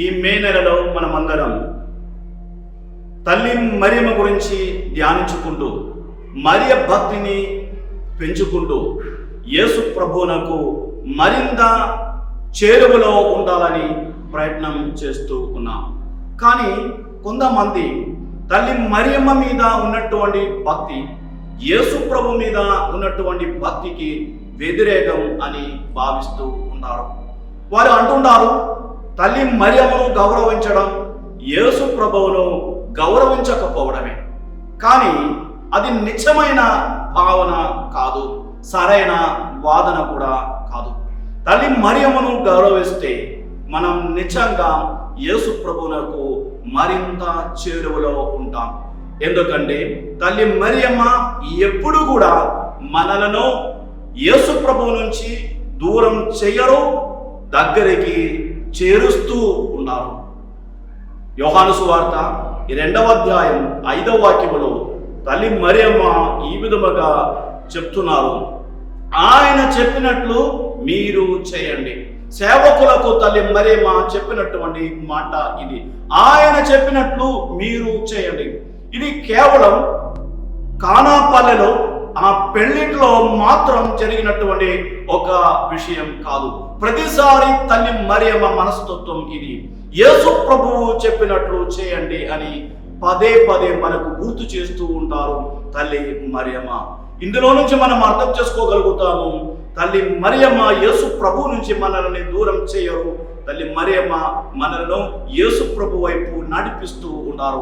ఈ మే నెలలో మనమందరం తల్లి మరియమ్మ గురించి ధ్యానించుకుంటూ మరియ భక్తిని పెంచుకుంటూ యేసు ప్రభువునకు మరింత చేరువలో ఉండాలని ప్రయత్నం చేస్తూ ఉన్నాం. కానీ కొంతమంది తల్లి మరియమ్మ మీద ఉన్నటువంటి భక్తి యేసు ప్రభు మీద ఉన్నటువంటి భక్తికి వ్యతిరేకం అని భావిస్తూ ఉన్నారు. వారు అంటున్నారు, తల్లి మరియమ్మను గౌరవించడం యేసు ప్రభువును గౌరవించకపోవడమే. కానీ అది నిజమైన భావన కాదు, సరైన వాదన కూడా కాదు. తల్లి మరియమ్మను గౌరవిస్తే మనం నిజంగా యేసు ప్రభువునకు మరింత చేరువలో ఉంటాం. ఎందుకంటే తల్లి మరియమ్మ ఎప్పుడు కూడా మనలను యేసు ప్రభువు నుంచి దూరం చేయరు, దగ్గరికి చేరుస్తూ ఉన్నారు. యోహాను సువార్త 2వ అధ్యాయం 5వ వాక్యములో తల్లి మరియమ్మ ఈ విధముగా చెప్తున్నారు, ఆయన చెప్పినట్లు మీరు చేయండి. సేవకులకు తల్లి మరియమ్మ చెప్పినటువంటి మాట ఇది, ఆయన చెప్పినట్లు మీరు చేయండి. ఇది కేవలం కానాపల్లెలో ఆ పెళ్లిలో మాత్రం జరిగినటువంటి ఒక విషయం కాదు. ప్రతిసారి తల్లి మరియమ్మ మనస్తత్వం ఇది. యేసు ప్రభువు చెప్పినట్లు చేయండి అని పదే పదే మనకు గుర్తు చేస్తూ ఉంటారు తల్లి మరియమ్మ. ఇందులో నుంచి మనం అర్థం చేసుకోగలుగుతాము, తల్లి మరియమ్మ యేసు ప్రభు నుంచి మనల్ని దూరం చేయరు. తల్లి మరియమ్మ మనలను యేసు ప్రభు వైపు నడిపిస్తూ ఉన్నారు.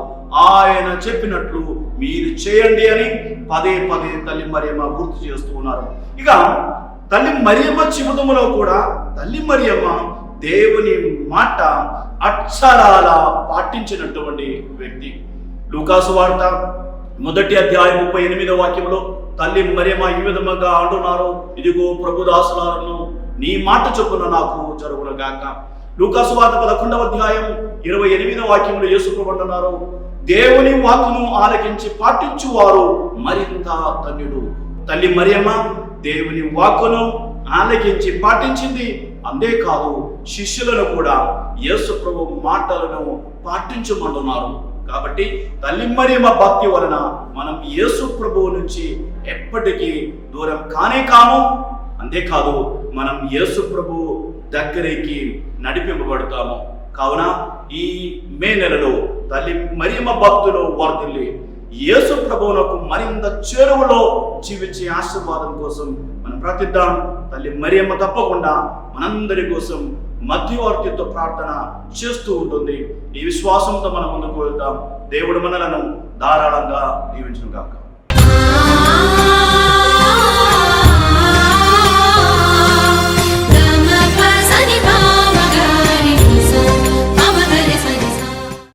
ఆయన చెప్పినట్లు మీరు చేయండి అని పదే పదే తల్లి మరియమ్మ గుర్తు చేస్తూ ఉన్నారు. ఇక తల్లి మరియమ్మ జీవితంలో కూడా తల్లి మరియమ్మ దేవుని మాట అక్షరాల పాటించినటువంటి వ్యక్తి. లూకాసు వార్త 1వ అధ్యాయం 38వ వాక్యంలో తల్లి మరియమ్మ ఈ విధముగా అంటున్నారు, ఇదిగో ప్రభుదాసులారను నీ మాట చొప్పున నాకు జరుగునుగాక. లూకాసు వార్త 11వ అధ్యాయం 28వ వాక్యంలో యేసు ప్రభు అంటున్నారు, దేవుని వాక్కును ఆలకించి పాటించువారు మరింత ధన్యుడు. తల్లి మరియమ్మ దేవుని వాక్కును ఆలకించి పాటించింది. అంతేకాదు శిష్యులను కూడా యేసు ప్రభు మాటలను పాటించమంటున్నారు. కాబట్టి తల్లి మరియమ్మ భక్తి వలన మనం యేసు ప్రభువు నుంచి ఎప్పటికీ దూరం కానే కాము. అంతేకాదు మనం యేసు ప్రభు దగ్గరికి నడిపింపబడతాము. కావున ఈ మే నెలలో తల్లి మరియమ్మ భక్తులు వర్ధిల్లి యేసు ప్రభువునకు మరింత చేరువలో జీవించే ఆశీర్వాదం కోసం మనం ప్రార్థిద్దాం. తల్లి మరియమ్మ తప్పకుండా మనందరి కోసం మధ్యవర్తితో ప్రార్థన చేస్తూ ఉంటుంది. ఈ విశ్వాసంతో మనం ముందుకు వెళ్తాం. దేవుడు మనలను ధారాళంగా దీవించును గాక.